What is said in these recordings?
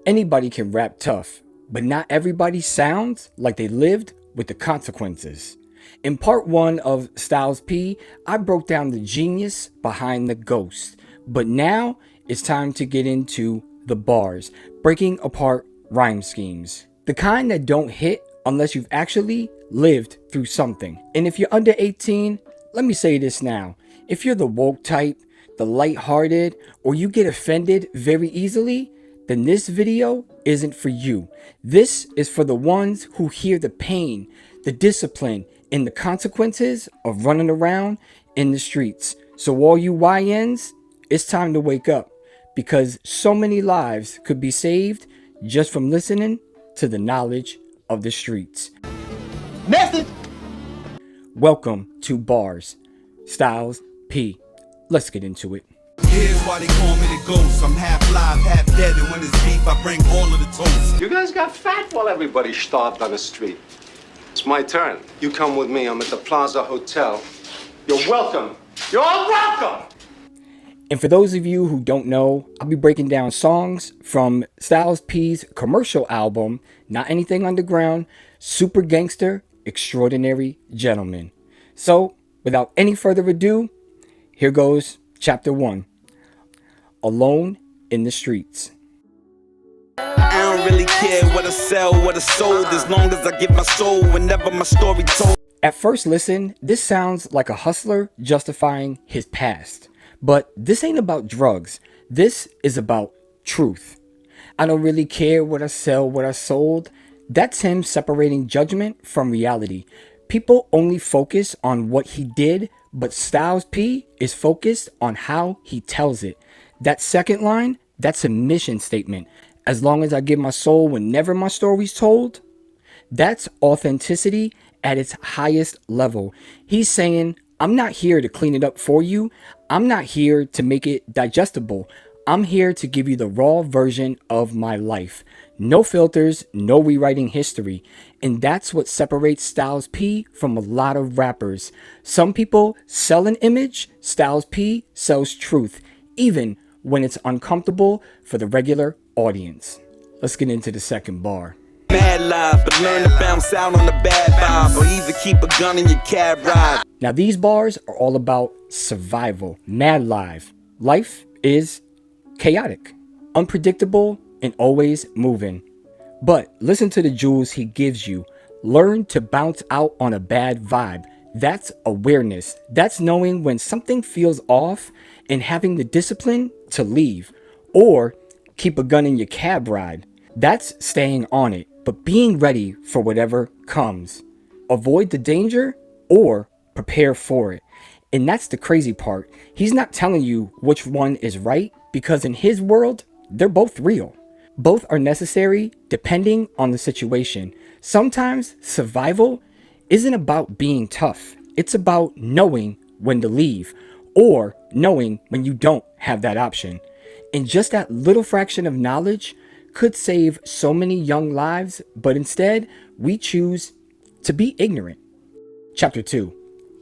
Anybody can rap tough, but not everybody sounds like they lived with the consequences. In part 1 of Styles P, I broke down the genius behind the ghost, but now it's time to get into the bars, breaking apart rhyme schemes. The kind that don't hit unless you've actually lived through something. And if you're under 18, let me say this now. If you're the woke type, the lighthearted, or you get offended very easily, then this video isn't for you. This is for the ones who hear the pain, the discipline, and the consequences of running around in the streets. So all you YNs, it's time to wake up, because so many lives could be saved just from listening to the knowledge of the streets. Message. Welcome to Bars, Styles P. Let's get into it. Here's why they call me the ghost. I'm half live, half dead, and when it's beef, I bring all of the toast. You guys got fat while everybody starved on the street. It's my turn. You come with me. I'm at the Plaza Hotel. You're welcome. You're all welcome. And for those of you who don't know, I'll be breaking down songs from Styles P's commercial album, Not Anything Underground, Super Gangster, Extraordinary Gentleman. So, without any further ado, here goes Chapter 1. Alone in the Streets. I don't really care what I sell, what I sold, as long as I give my soul whenever my story told. At first listen, this sounds like a hustler justifying his past. But this ain't about drugs. This is about truth. I don't really care what I sell, what I sold. That's him separating judgment from reality. People only focus on what he did, but Styles P is focused on how he tells it. That second line, that's a mission statement. As long as I give my soul whenever my story's told, that's authenticity at its highest level. He's saying, I'm not here to clean it up for you. I'm not here to make it digestible. I'm here to give you the raw version of my life. No filters, no rewriting history. And that's what separates Styles P from a lot of rappers. Some people sell an image, Styles P sells truth, even when it's uncomfortable for the regular audience. Let's get into the second bar. Mad live, but learn to bounce out on the bad vibe, or either keep a gun in your cab ride. Now these bars are all about survival. Mad live. Life is chaotic, unpredictable, and always moving. But listen to the jewels he gives you. Learn to bounce out on a bad vibe. That's awareness. That's knowing when something feels off and having the discipline to leave. Or keep a gun in your cab ride. That's staying on it, but being ready for whatever comes. Avoid the danger or prepare for it. And that's the crazy part. He's not telling you which one is right, because in his world, they're both real. Both are necessary depending on the situation. Sometimes survival isn't about being tough. It's about knowing when to leave, or knowing when you don't have that option. And just that little fraction of knowledge could save so many young lives, but instead we choose to be ignorant. Chapter 2.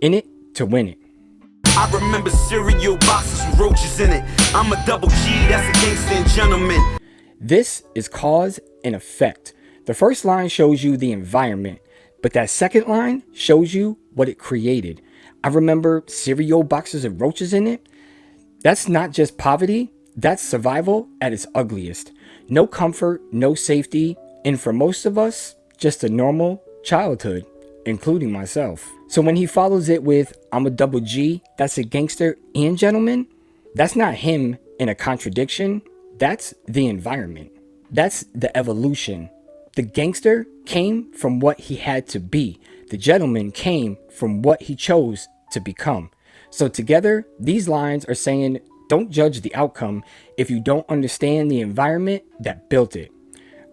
In it to win it. I remember cereal boxes with roaches in it. I'm a double G, that's a gangster and gentleman. This is cause and effect. The first line shows you the environment, but that second line shows you what it created. I remember cereal boxes with roaches in it. That's not just poverty, that's survival at its ugliest. No comfort, no safety, and for most of us, just a normal childhood, including myself. So when he follows it with, I'm a double G, that's a gangster and gentleman, that's not him in a contradiction, that's the environment. That's the evolution. The gangster came from what he had to be. The gentleman came from what he chose to become. So together, these lines are saying, don't judge the outcome if you don't understand the environment that built it.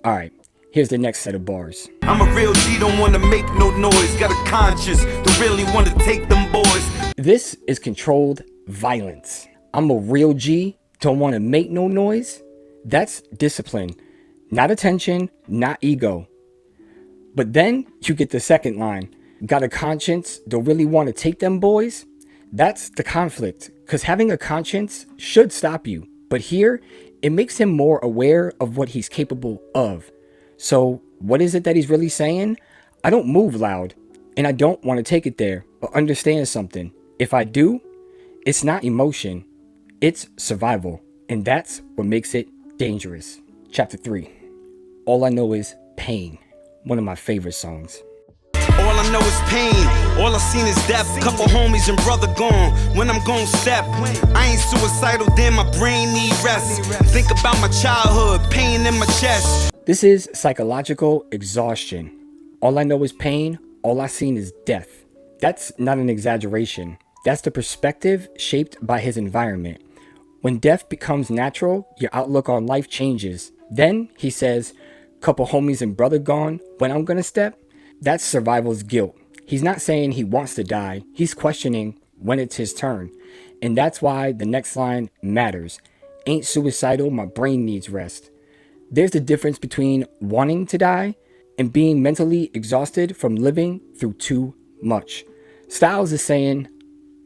All right, here's the next set of bars. I'm a real G, don't wanna make no noise. Got a conscience, don't really wanna take them boys. This is controlled violence. I'm a real G, don't wanna make no noise. That's discipline, not attention, not ego. But then you get the second line. Got a conscience, don't really wanna take them boys. That's the conflict, because having a conscience should stop you. But here, It makes him more aware of what he's capable of. So what is it that he's really saying? I don't move loud, and I don't want to take it there, but understand something. If I do, it's not emotion, it's survival. And that's what makes it dangerous. Chapter 3. All I Know Is Pain. One of my favorite songs. All I know is pain, all I seen is death. Couple homies and brother gone, when I'm gon' step. I ain't suicidal, damn, my brain need rest. Think about my childhood, pain in my chest. This is psychological exhaustion. All I know is pain, all I seen is death. That's not an exaggeration. That's the perspective shaped by his environment. When death becomes natural, your outlook on life changes. Then, he says, couple homies and brother gone, when I'm gonna step? That's survival's guilt. He's not saying he wants to die. He's questioning when it's his turn. And that's why the next line matters. Ain't suicidal, my brain needs rest. There's the difference between wanting to die and being mentally exhausted from living through too much. Styles is saying,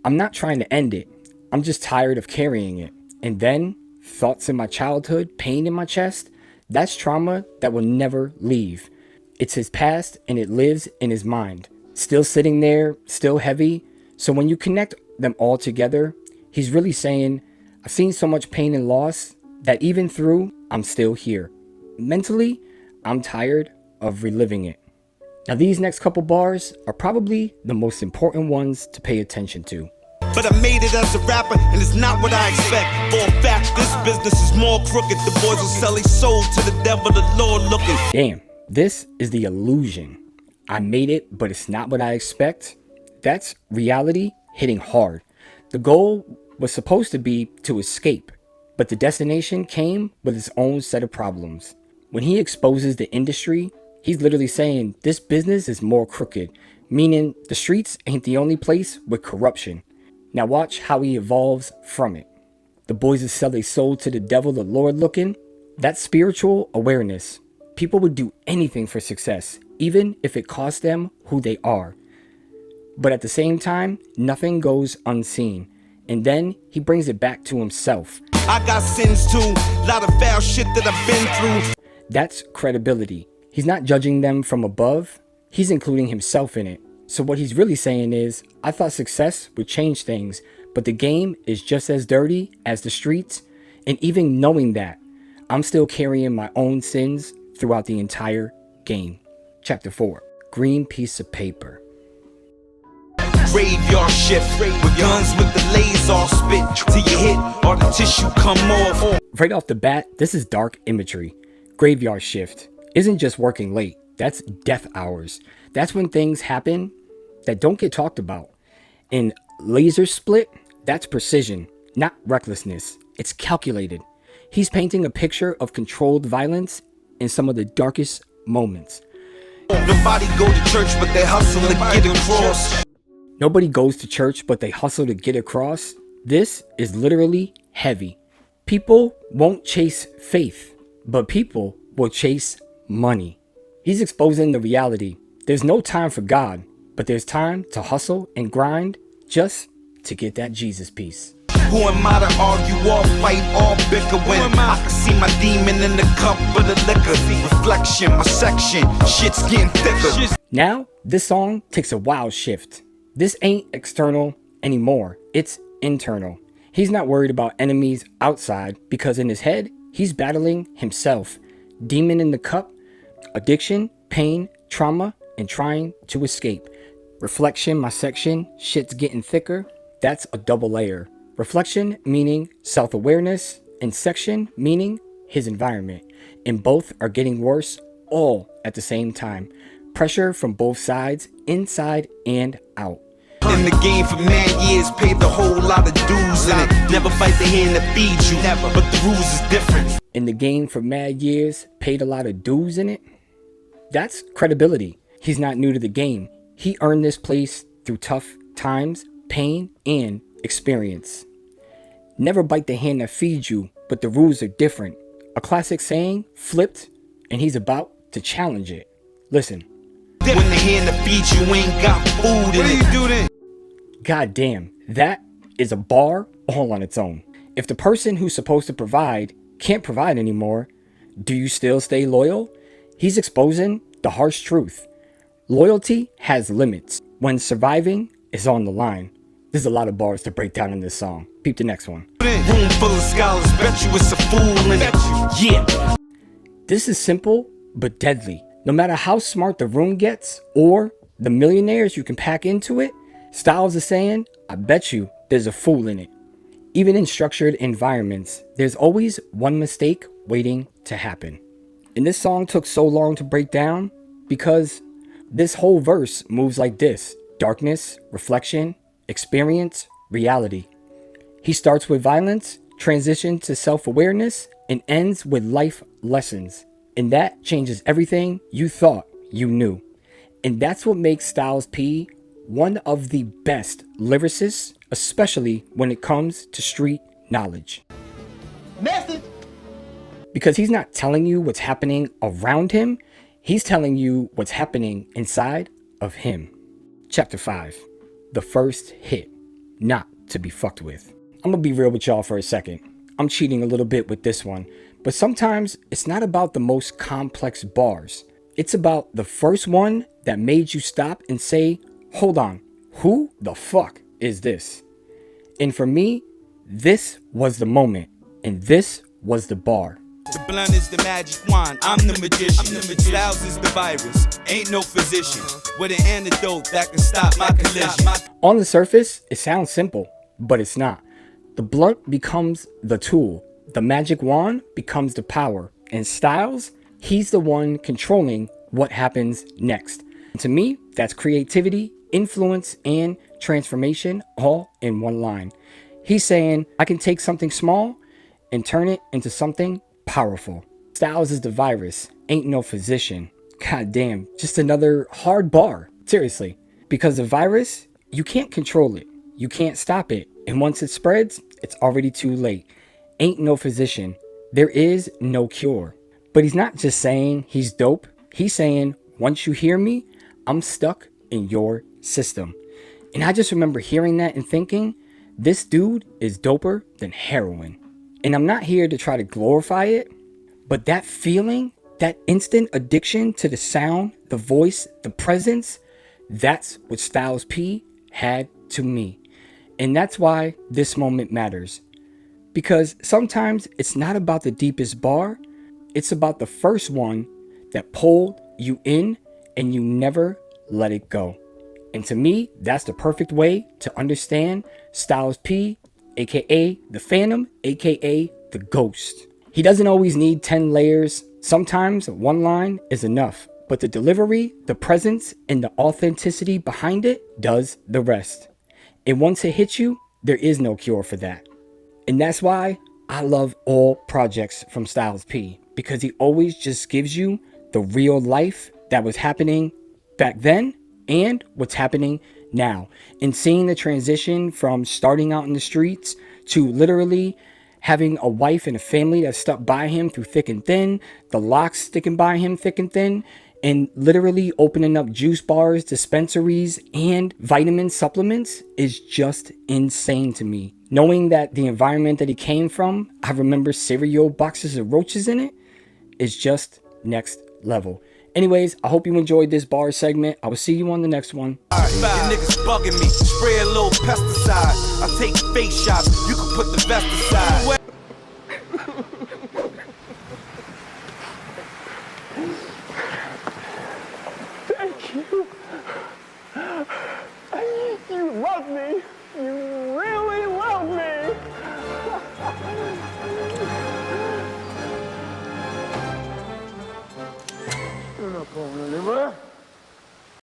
I'm not trying to end it. I'm just tired of carrying it. And then, thoughts in my childhood, pain in my chest, that's trauma that will never leave. It's his past and it lives in his mind. Still sitting there, still heavy. So when you connect them all together, he's really saying, I've seen so much pain and loss that even through, I'm still here. Mentally, I'm tired of reliving it. Now these next couple bars are probably the most important ones to pay attention to. But I made it as a rapper, and it's not what I expect. For a fact, this business is more crooked. The boys will sell their soul to the devil, the Lord looking. Damn, this is the illusion. I made it, but it's not what I expect. That's reality hitting hard. The goal was supposed to be to escape, but the destination came with its own set of problems. When he exposes the industry, he's literally saying this business is more crooked, meaning the streets ain't the only place with corruption. Now watch how he evolves from it. The boys that sell their soul to the devil, the Lord looking. That's spiritual awareness. People would do anything for success, even if it cost them who they are. But at the same time, nothing goes unseen. And then he brings it back to himself. I got sins too, lot of foul shit that I've been through. That's credibility. He's not judging them from above. He's including himself in it. So what he's really saying is, I thought success would change things, but the game is just as dirty as the streets. And even knowing that, I'm still carrying my own sins throughout the entire game. Chapter 4. Green piece of paper. Graveyard shift, with guns with the laser spit. Till you hit, or the tissue come off. Right off the bat, this is dark imagery. Graveyard shift isn't just working late. That's death hours. That's when things happen that don't get talked about. In laser split, that's precision, not recklessness. It's calculated. He's painting a picture of controlled violence in some of the darkest moments. Nobody go to church, but they hustle to get across. Nobody goes to church, but they hustle to get across. This is literally heavy. People won't chase faith, but people will chase money. He's exposing the reality. There's no time for God, but there's time to hustle and grind just to get that Jesus piece. Who am I to argue or fight or bicker when I can see my demon in the cup of the liquor? Reflection, my section, shit's getting thicker. Now, this song takes a wild shift. This ain't external anymore. It's internal. He's not worried about enemies outside because in his head, he's battling himself. Demon in the cup, addiction, pain, trauma, and trying to escape. Reflection, my section, shit's getting thicker. That's a double layer. Reflection meaning self-awareness, and section meaning his environment. And both are getting worse all at the same time. Pressure from both sides, inside and out. In the game for mad years, paid the whole lot of dues in it. Never bite the hand that feeds you, never, but the rules is different. In the game for mad years, paid a lot of dues in it. That's credibility. He's not new to the game. He earned this place through tough times, pain, and experience. Never bite the hand that feeds you, but the rules are different. A classic saying, flipped, and he's about to challenge it. Listen. When the hand that feeds you ain't got food in it. What do you do then? God damn, that is a bar all on its own. If the person who's supposed to provide can't provide anymore, do you still stay loyal? He's exposing the harsh truth. Loyalty has limits when surviving is on the line. There's a lot of bars to break down in this song. Peep the next one. Room full of scholars, bet you it's a fool in it. Yeah. This is simple but deadly. No matter how smart the room gets or the millionaires you can pack into it, Styles is saying, I bet you there's a fool in it. Even in structured environments, there's always one mistake waiting to happen. And this song took so long to break down because this whole verse moves like this: darkness, reflection, experience, reality. He starts with violence, transitions to self-awareness, and ends with life lessons. And that changes everything you thought you knew. And that's what makes Styles P one of the best lyricists, especially when it comes to street knowledge. Message. Because he's not telling you what's happening around him, he's telling you what's happening inside of him. Chapter 5, the first hit, not to be fucked with. I'm gonna be real with y'all for a second. I'm cheating a little bit with this one, but sometimes it's not about the most complex bars. It's about the first one that made you stop and say, hold on, who the fuck is this? And for me, this was the moment, and this was the bar. The blunt is the magic wand, I'm the magician. Styles is the virus, ain't no physician with an antidote that can stop my collision. On the surface, it sounds simple, but it's not. The blunt becomes the tool, the magic wand becomes the power, and Styles, he's the one controlling what happens next. And to me, that's creativity, influence, and transformation all in one line. He's saying, I can take something small and turn it into something powerful. Styles is the virus, ain't no physician. God damn, just another hard bar. Seriously. Because the virus, you can't control it. You can't stop it. And once it spreads, it's already too late. Ain't no physician. There is no cure. But he's not just saying he's dope. He's saying, once you hear me, I'm stuck in your system. And I just remember hearing that and thinking, this dude is doper than heroin. And I'm not here to try to glorify it, but that feeling, that instant addiction to the sound, the voice, the presence, that's what Styles P had to me. And that's why this moment matters. Because sometimes it's not about the deepest bar, it's about the first one that pulled you in and you never let it go. And to me, that's the perfect way to understand Styles P, aka the Phantom, aka the Ghost. He doesn't always need 10 layers. Sometimes one line is enough, but the delivery, the presence, and the authenticity behind it does the rest. And once it hits you, there is no cure for that. And that's why I love all projects from Styles P, because he always just gives you the real life that was happening back then and what's happening now. And seeing the transition from starting out in the streets to literally having a wife and a family that stuck by him through thick and thin, the locks sticking by him thick and thin, and literally opening up juice bars, dispensaries, and vitamin supplements is just insane to me. Knowing that the environment that he came from, I remember cereal boxes of roaches in it, is just next level. Anyways, I hope you enjoyed this bar segment. I will see you on the next one. Alright, you niggas bugging me. Spray a little pesticide. I take face shots. You can put the vest aside. Thank you. You love me. You really love me. Turn up on